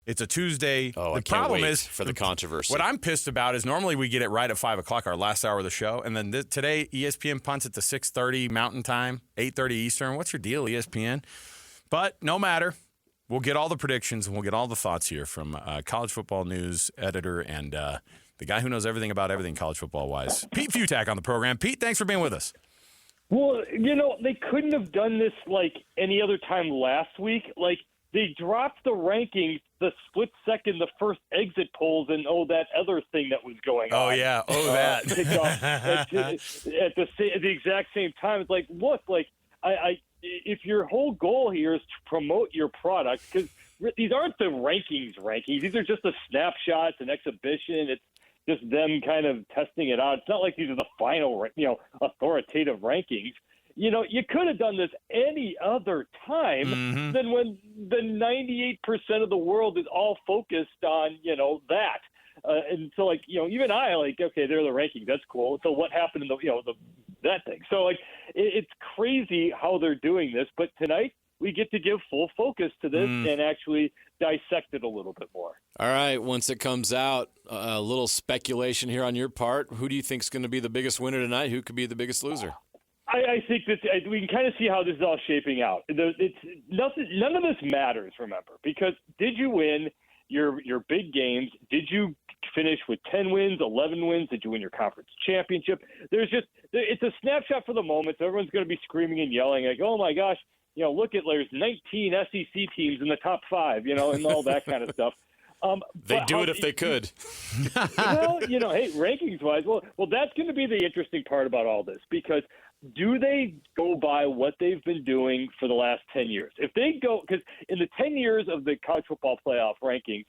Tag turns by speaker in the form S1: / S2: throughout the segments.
S1: It's a Tuesday.
S2: Oh,
S1: the
S2: I can't
S1: problem
S2: wait
S1: is
S2: for the controversy.
S1: What I'm pissed about is normally we get it right at 5 o'clock, our last hour of the show, and then today ESPN punts it to 6:30 Mountain Time, 8:30 Eastern. What's your deal, ESPN? But no matter. We'll get all the predictions and we'll get all the thoughts here from college football news editor and the guy who knows everything about everything college football-wise, Pete Fiutak on the program. Pete, thanks for being with us.
S3: Well, they couldn't have done this like any other time last week. Like, they dropped the rankings the split second the first exit polls and that other thing that was going on.
S1: Oh, yeah. That.
S3: At the exact same time. It's like, look, like, if your whole goal here is to promote your product, because these aren't the rankings. These are just the snapshots and exhibition. It's just them kind of testing it out. It's not like these are the final, authoritative rankings. You could have done this any other time than when the 98% of the world is all focused on, that. And so, like, even okay, they're the rankings. That's cool. So what happened in that thing? So, like, it's crazy how they're doing this. But tonight we get to give full focus to this and actually dissect it a little bit more.
S2: All right. Once it comes out, a little speculation here on your part. Who do you think is going to be the biggest winner tonight? Who could be the biggest loser?
S3: I think that we can kind of see how this is all shaping out. It's nothing. None of this matters, remember, because did you win your big games? Did you finish with 10 wins, 11 wins? Did you win your conference championship? It's a snapshot for the moment. So everyone's going to be screaming and yelling like, oh my gosh, look at there's 19 SEC teams in the top 5, and all that kind of stuff.
S2: They'd do it if they could.
S3: Well, hey, rankings-wise, well, that's going to be the interesting part about all this, because do they go by what they've been doing for the last 10 years? If they go – because in the 10 years of the college football playoff rankings,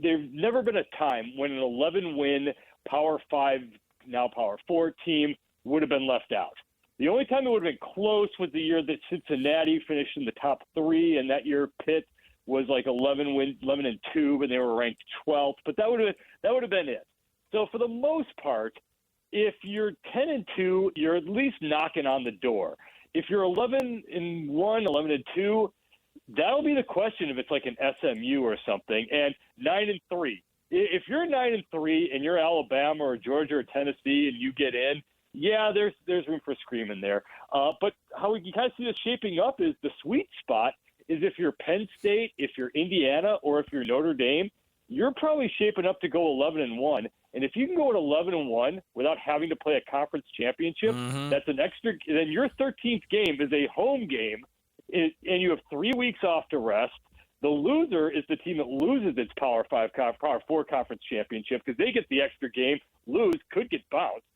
S3: there's never been a time when an 11-win Power 5, now Power 4 team would have been left out. The only time it would have been close was the year that Cincinnati finished in the top 3, and that year Pitt was like 11-2, but they were ranked 12th. But that would have been it. So for the most part, if you're 10-2, you're at least knocking on the door. If you're 11-1, 11-2, that'll be the question if it's like an SMU or something. And 9-3, if you're 9-3 and you're Alabama or Georgia or Tennessee and you get in, yeah, there's room for screaming there. But how we can kind of see this shaping up is the sweet spot is if you're Penn State, if you're Indiana, or if you're Notre Dame, you're probably shaping up to go 11-1. And if you can go at 11-1 without having to play a conference championship, that's an extra. Then your 13th game is a home game, and you have 3 weeks off to rest. The loser is the team that loses its Power 4 conference championship because they get the extra game, could get bounced.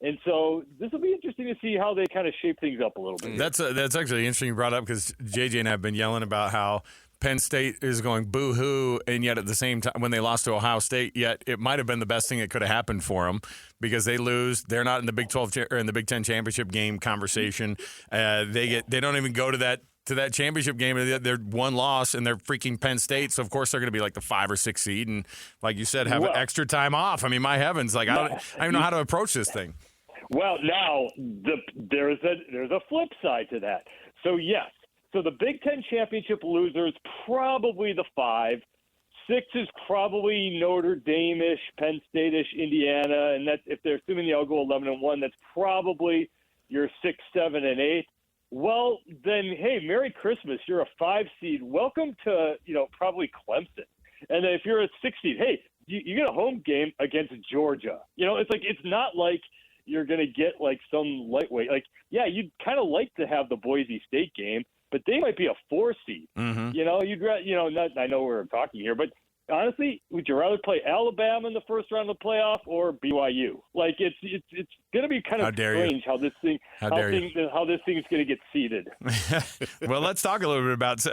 S3: And so this will be interesting to see how they kind of shape things up a little bit.
S1: That's actually interesting you brought up because JJ and I have been yelling about how Penn State is going boo-hoo, and yet at the same time, when they lost to Ohio State, yet it might have been the best thing that could have happened for them because they lose. They're not in the Big 12 or in the Big 10 championship game conversation. They don't even go to that championship game. They're one loss, and they're freaking Penn State. So of course they're going to be like the 5 or 6 seed, and like you said, have extra time off. I mean, my heavens, like I don't even know how to approach this thing.
S3: Well, now there's a flip side to that. So yes. So the Big Ten championship loser is probably the 5. 6 is probably Notre Dame-ish, Penn State-ish, Indiana, and that's if they're assuming they all go 11-1. That's probably your 6, 7, and 8. Well, then, hey, Merry Christmas! You're a 5 seed. Welcome to probably Clemson. And then if you're a 6 seed, hey, you get a home game against Georgia. It's not like you're going to get like some lightweight. Like, yeah, you'd kind of like to have the Boise State game. But they might be a 4 seed. I know we're talking here, but honestly, would you rather play Alabama in the first round of the playoff or BYU? Like it's going to be kind of strange how this thing is going to get seeded.
S1: Well, let's talk a little bit about.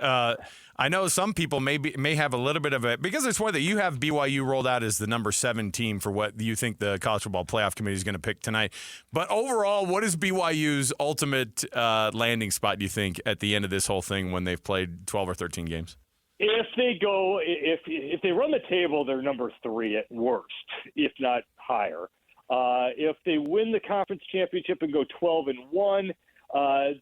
S1: I know some people may have a little bit of it because it's one that you have BYU rolled out as the number 7 team for what you think the College Football Playoff Committee is going to pick tonight. But overall, what is BYU's ultimate landing spot, do you think, at the end of this whole thing when they've played 12 or 13 games?
S3: If they run the table, they're number 3 at worst, if not higher. If they win the conference championship and go 12-1, I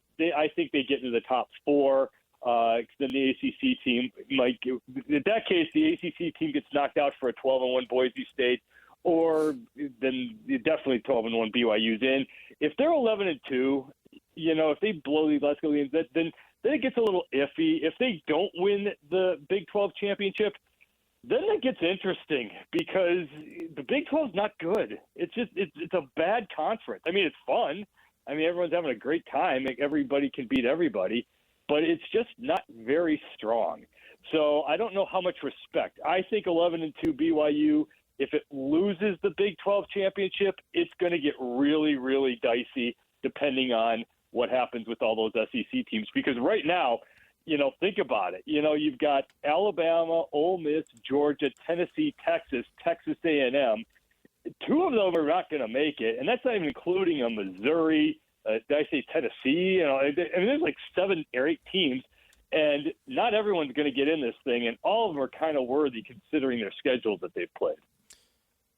S3: think they get into the top 4. Then the ACC team might – in that case, the ACC team gets knocked out for a 12-1 Boise State, or then definitely 12-1 BYU's in. If they're 11-2, if they blow these last couple games, then it gets a little iffy. If they don't win the Big 12 championship, then it gets interesting because the Big 12 is not good. It's a bad conference. I mean, it's fun. I mean, everyone's having a great time. Everybody can beat everybody, but it's just not very strong. So I don't know how much respect. I think 11-2 BYU, if it loses the Big 12 championship, it's going to get really, really dicey depending on what happens with all those SEC teams. Because right now, think about it. You've got Alabama, Ole Miss, Georgia, Tennessee, Texas A&M. Two of them are not going to make it, and that's not even including a Missouri. Did I say Tennessee? There's like 7 or 8 teams, and not everyone's going to get in this thing, and all of them are kind of worthy considering their schedules that they've played.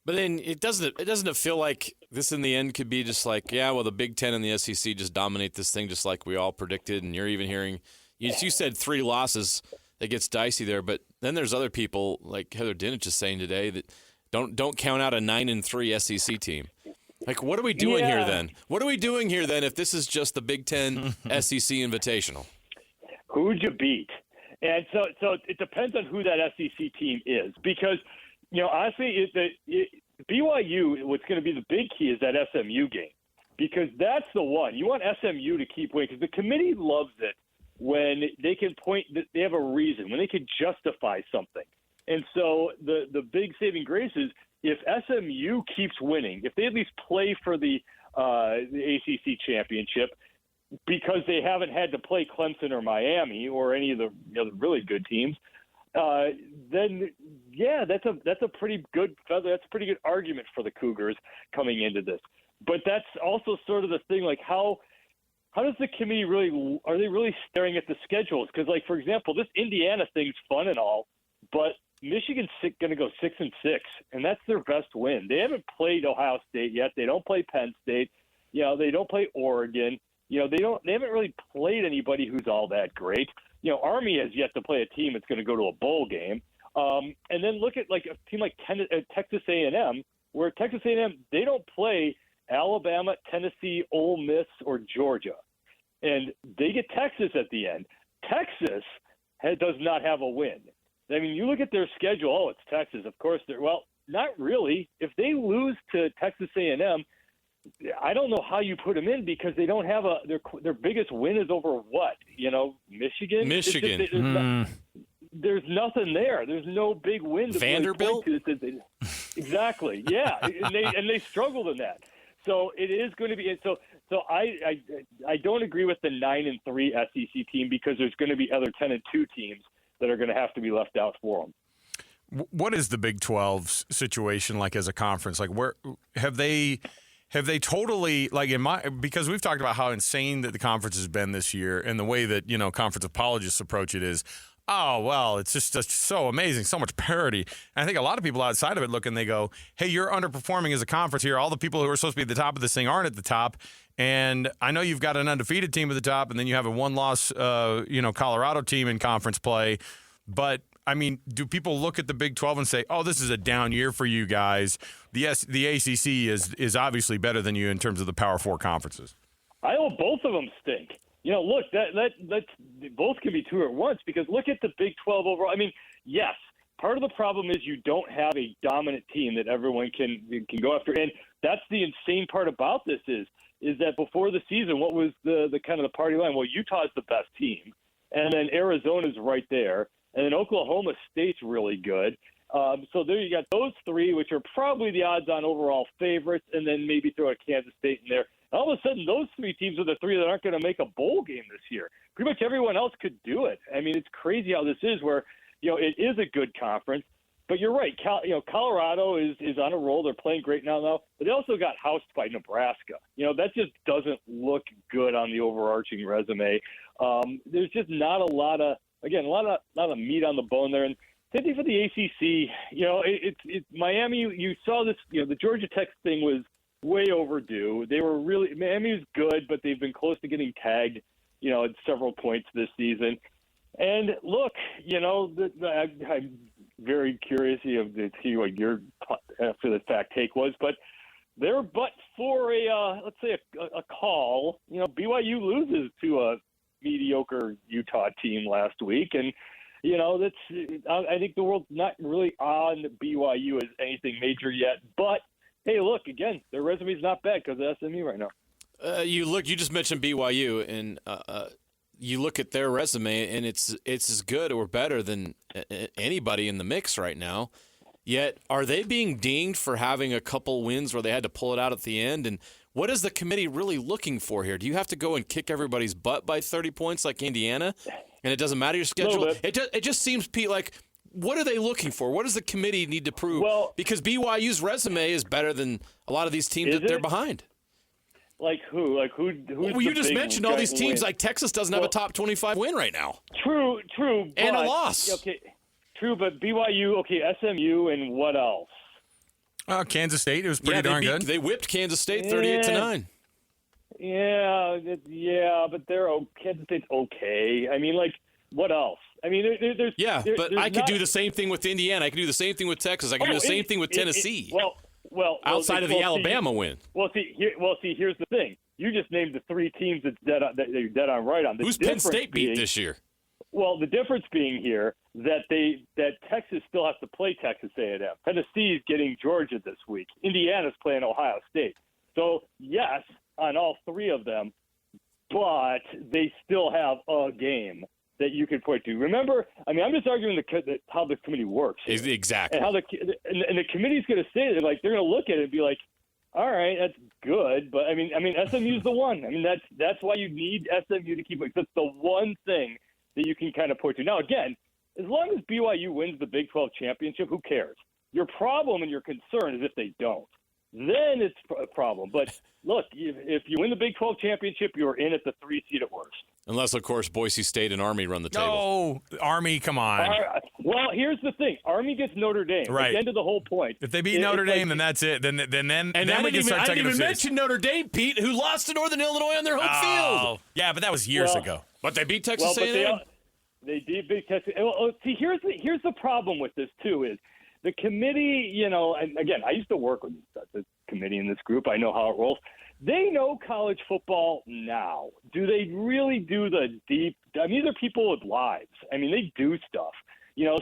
S2: But then it doesn't feel like this in the end could be just like, yeah, well, the Big Ten and the SEC just dominate this thing just like we all predicted, and you're even hearing you said 3 losses. It gets dicey there, but then there's other people like Heather Dinich is saying today that don't count out a 9-3 SEC team. Like, what are we doing here then? What are we doing here then if this is just the Big Ten SEC Invitational?
S3: Who'd you beat? And so it depends on who that SEC team is because, honestly, BYU, what's going to be the big key is that SMU game because that's the one. You want SMU to keep winning because the committee loves it when they can point that they have a reason, when they can justify something. And so the big saving grace is if SMU keeps winning, if they at least play for the ACC championship because they haven't had to play Clemson or Miami or any of the really good teams, then that's a pretty good feather. That's a pretty good argument for the Cougars coming into this. But that's also sort of the thing, like how does the committee really – are they really staring at the schedules? Because, like, for example, this Indiana thing's fun and all, but Michigan's going to go 6-6, and that's their best win. They haven't played Ohio State yet. They don't play Penn State. They don't play Oregon. They haven't really played anybody who's all that great. Army has yet to play a team that's going to go to a bowl game. And then look at, like, a team like Texas A&M, where Texas A&M, they don't play Alabama, Tennessee, Ole Miss, or Georgia. And they get Texas at the end. Texas does not have a win. I mean, you look at their schedule, it's Texas. Of course, not really. If they lose to Texas A&M, I don't know how you put them in because they don't have their biggest win is over what? Michigan?
S2: Michigan.
S3: There's nothing there. There's no big win to
S2: Vanderbilt?
S3: Really point to. Exactly. Yeah, and they struggled in that. So it is going to be – so I don't agree with the 9-3 SEC team because there's going to be other 10-2 teams that are going to have to be left out for them.
S1: What is the Big 12's situation like as a conference? Like, where have they totally, like, because we've talked about how insane that the conference has been this year and the way that, conference apologists approach it is, oh, well, it's just so amazing, so much parity. And I think a lot of people outside of it look and they go, hey, you're underperforming as a conference here. All the people who are supposed to be at the top of this thing aren't at the top. And I know you've got an undefeated team at the top, and then you have a one-loss, Colorado team in conference play. But, I mean, do people look at the Big 12 and say, oh, this is a down year for you guys? The ACC is obviously better than you in terms of the Power 4 conferences.
S3: I know both of them stink. Look, that's both can be true at once because look at the Big 12 overall. I mean, yes, part of the problem is you don't have a dominant team that everyone can go after. And that's the insane part about this is that before the season, what was the kind of the party line? Well, Utah's the best team, and then Arizona's right there, and then Oklahoma State's really good. So there you got those three, which are probably the odds-on overall favorites, and then maybe throw a Kansas State in there. All of a sudden, those three teams are the three that aren't going to make a bowl game this year. Pretty much everyone else could do it. I mean, it's crazy how this is where, it is a good conference. But you're right. Colorado is on a roll. They're playing great now. But they also got housed by Nebraska. That just doesn't look good on the overarching resume. There's just not a lot of meat on the bone there. And same thing for the ACC. It's Miami. You saw this. The Georgia Tech thing was way overdue. Miami's good, but they've been close to getting tagged, at several points this season. And look, I'm very curious to see what your after the fact take was, but they're but for let's say a call. BYU loses to a mediocre Utah team last week, and I think the world's not really on BYU as anything major yet. But hey, look again, their resume's not bad because of SMU right now.
S2: You just mentioned BYU, and you look at their resume, and it's as good or better than anybody in the mix right now. Yet, are they being dinged for having a couple wins where they had to pull it out at the end? And what is the committee really looking for here? Do you have to go and kick everybody's butt by 30 points like Indiana, and it doesn't matter your schedule? It just seems, Pete, like what are they looking for? What does the committee need to prove?
S3: Well,
S2: because BYU's resume is better than a lot of these teams that they're behind.
S3: Like who?
S2: Well, you just mentioned all these teams.
S3: Win?
S2: Like Texas doesn't have a top 25 win right now.
S3: True.
S2: And a loss.
S3: Okay, true, but BYU, SMU, and what else?
S1: Kansas State. It was pretty darn good.
S2: They whipped Kansas State 38-9.
S3: Yeah, but Kansas State's okay. I mean, like, what else? I mean, there's
S2: I could do the same thing with Indiana. I could do the same thing with Texas. I could do the same thing with Tennessee. Outside of the Alabama win.
S3: Here's the thing. You just named the three teams that you're dead on right on.
S2: Who's Penn State beat this year?
S3: Well, the difference being here that Texas still has to play Texas A&M. Tennessee's getting Georgia this week. Indiana's playing Ohio State. So, yes, on all three of them, but they still have a game that you can point to. Remember, I'm just arguing how the committee works here.
S2: Exactly.
S3: And how the committee's going to say it. Like, they're going to look at it and be like, all right, that's good, but I mean, SMU's the one. I mean, that's why you need SMU to keep it. That's the one thing that you can kind of point to. Now, again, as long as BYU wins the Big 12 championship, who cares? Your problem and your concern is if they don't. Then it's a problem. But look, if you win the Big 12 championship, you're in at the 3 seed at worst.
S2: Unless, of course, Boise State and Army run the table.
S1: No, Army, come on.
S3: Well, here's the thing. Army gets Notre Dame.
S1: Right.
S3: At the end of the whole point.
S1: If they beat Notre Dame, then that's it. Then we can start taking them serious.
S2: I didn't even mention Notre Dame, Pete, who lost to Northern Illinois on their home field.
S1: Yeah, but that was years ago.
S2: But they beat Texas A&M.
S3: They did beat Texas. Well, see, here's the problem with this, too, is the committee, and again, I used to work with the committee in this group. I know how it rolls. They know college football now. Do they really do the deep – I mean, these are people with lives. I mean, they do stuff.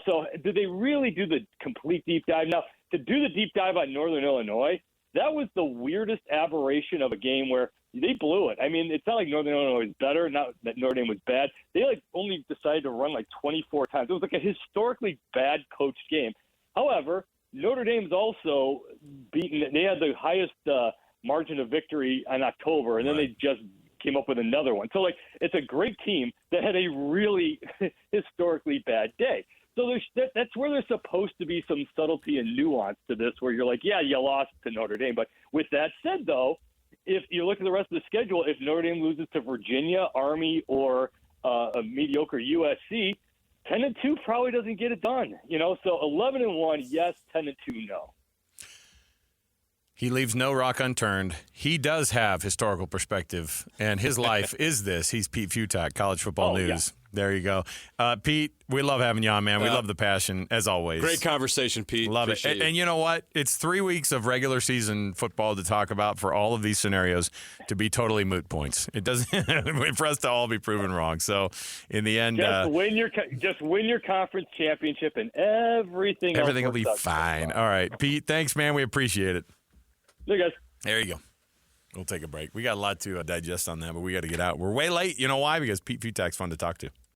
S3: So do they really do the complete deep dive? Now, to do the deep dive on Northern Illinois, that was the weirdest aberration of a game where they blew it. I mean, it's not like Northern Illinois was better, not that Notre Dame was bad. They only decided to run 24 times. It was like a historically bad coached game. However, Notre Dame's also beaten – they had the highest margin of victory in October, and then they just came up with another one. So, it's a great team that had a really historically bad day. So that's where there's supposed to be some subtlety and nuance to this, where you're like, yeah, you lost to Notre Dame. But with that said, though, if you look at the rest of the schedule, if Notre Dame loses to Virginia, Army, or a mediocre USC, 10-2 probably doesn't get it done. So 11-1, yes. 10-2, no.
S1: He leaves no rock unturned. He does have historical perspective, and his life is this. He's Pete Fiutak, College Football News. Yeah. There you go. Pete, we love having you on, man. We love the passion, as always.
S2: Great conversation, Pete.
S1: Love Appreciate it. And you know what? It's 3 weeks of regular season football to talk about for all of these scenarios to be totally moot points. It doesn't for us to all be proven wrong. So in the end,
S3: just win your conference championship, and everything
S1: will be fine. All right, Pete. Thanks, man. We appreciate it.
S3: There you guys.
S1: There you go. We'll take a break. We got a lot to digest on that, but we got to get out. We're way late. You know why? Because Pete Fiutak's fun to talk to.